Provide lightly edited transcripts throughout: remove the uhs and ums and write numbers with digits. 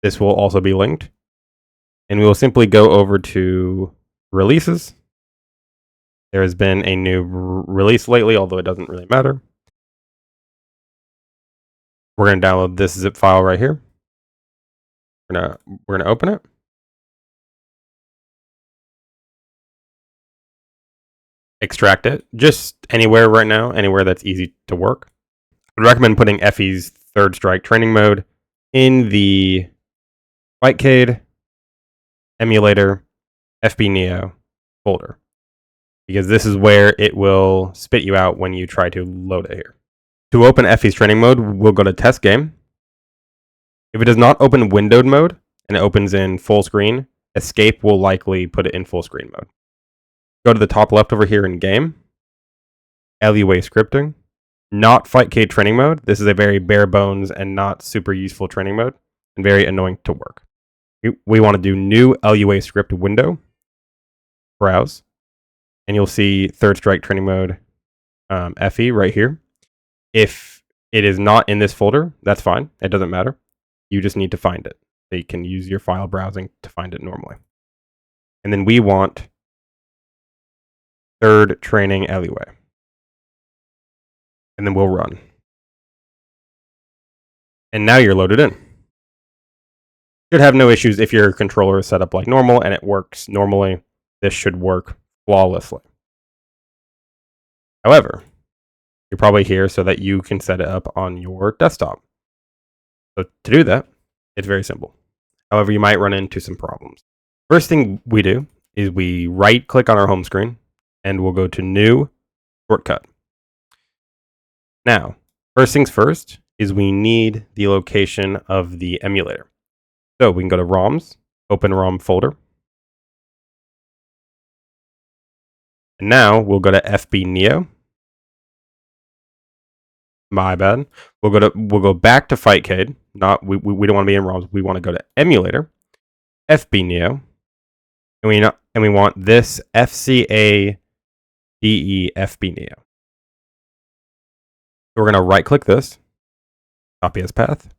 This will also be linked. And we will simply go over to releases. There has been a new release lately, although it doesn't really matter. We're going to download this zip file right here. We're gonna open it. Extract it just anywhere right now, anywhere that's easy to work. I would recommend putting Effie's Third Strike training mode in the Fightcade, emulator, fbneo folder, because this is where it will spit you out when you try to load it here. To open Effie's training mode, we'll go to test game. If it does not open windowed mode and it opens in full screen, escape will likely put it in full screen mode. Go to the top left over here in game, LUA scripting, not Fightcade training mode. This is a very bare bones and not super useful training mode and very annoying to work. We want to do new LUA script window, browse, and you'll see Third Strike training mode Effie right here. If it is not in this folder, that's fine. It doesn't matter. You just need to find it. So you can use your file browsing to find it normally. And then we want third training LUA. And then we'll run. And now you're loaded in. Should have no issues if your controller is set up like normal and it works normally. This should work flawlessly. However, you're probably here so that you can set it up on your desktop. So to do that, it's very simple. However, you might run into some problems. First thing we do is we right click on our home screen and we'll go to new shortcut. Now, first things first is we need the location of the emulator. So we can go to ROMs, open ROM folder. And now we'll go to fbneo. My bad. We'll go back to Fightcade. We don't want to be in ROMs. We want to go to emulator, fbneo, and we want this fcadefbneo. We're going to right click this, copy as path.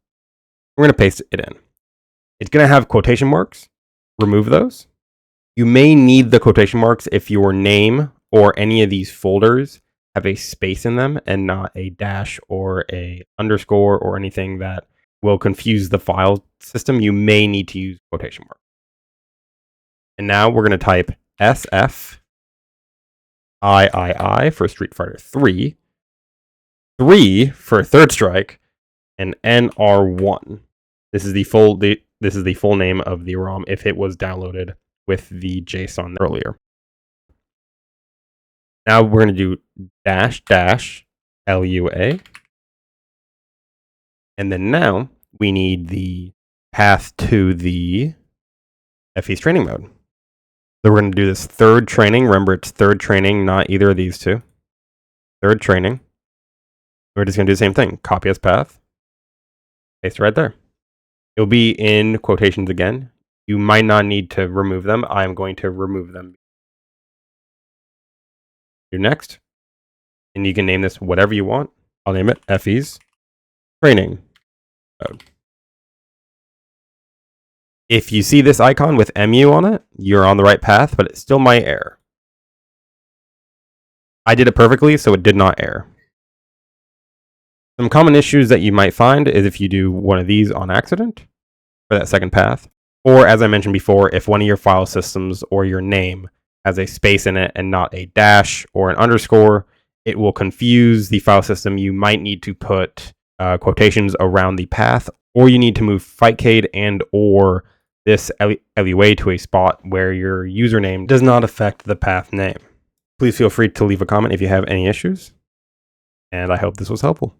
We're going to paste it in. It's going to have quotation marks. Remove those. You may need the quotation marks if your name or any of these folders have a space in them and not a dash or a underscore or anything that will confuse the file system. You may need to use quotation marks. And now we're going to type SF3 for Street Fighter 3, 3 for Third Strike, and NR1. This is the full name of the ROM if it was downloaded with the JSON earlier. Now we're going to do --LUA. And then now we need the path to the Effie's training mode. So we're going to do this third training. Remember, it's third training, not either of these two. Third training. We're just going to do the same thing. Copy as path. Paste it right there. It'll be in quotations again. You might not need to remove them. I'm going to remove them. Do next. And you can name this whatever you want. I'll name it Effie's training mode. If you see this icon with MU on it, you're on the right path, but it still might error. I did it perfectly, so it did not error. Some common issues that you might find is if you do one of these on accident for that second path, or as I mentioned before, if one of your file systems or your name has a space in it and not a dash or an underscore, it will confuse the file system. You might need to put quotations around the path, or you need to move Fightcade and or this LUA to a spot where your username does not affect the path name. Please feel free to leave a comment if you have any issues, and I hope this was helpful.